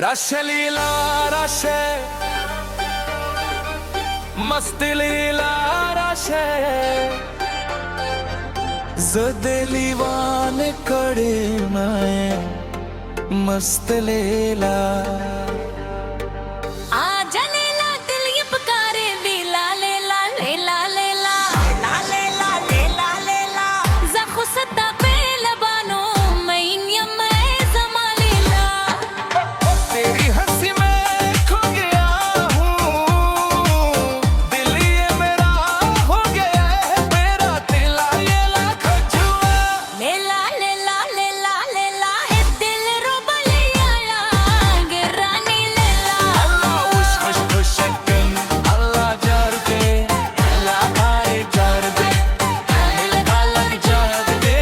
rush लीला rush मस्त लीला rush जदलीवान कडे my मस्त लीला आजा लेला दिल ये पुकारे लीला लेला लेला लेला लेला लेला लेला ज़खो सत्ता पे लबानो मैंने मैं ज़मा लेला तेरी हंसी में खो गया हूँ दिल ये मेरा हो गया है मेरा दिला ये लाख जुआ लेला लेला लेला लेला है दिल रुबा ले आया गिरानी लेला अल्लाह उश खुश खुश शक्कन अल्लाह जार दे अल्लाह आए जार दे अल्लाह जार दे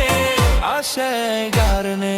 आशे गारने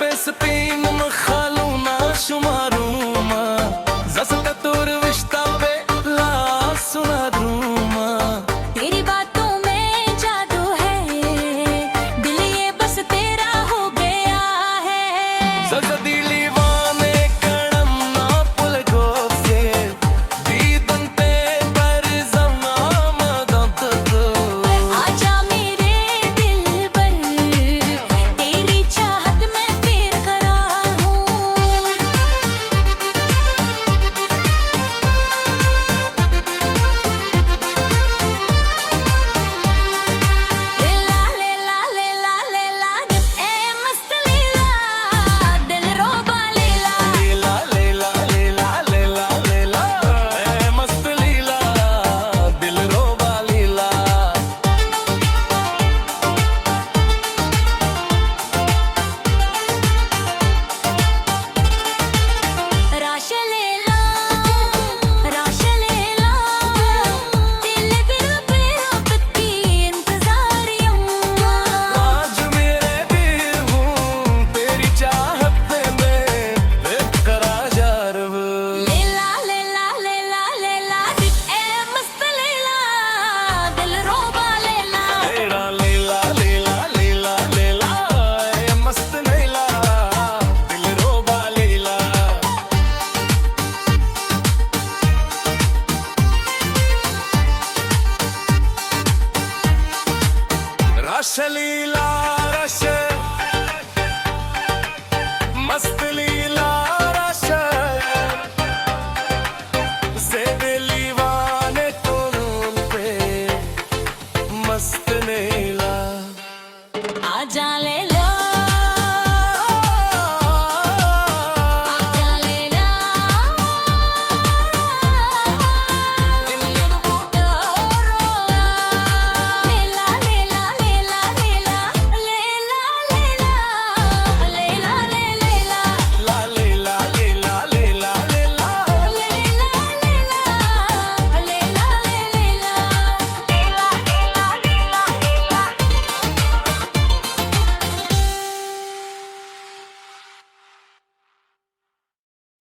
पे स्पिन मखालूना शुमार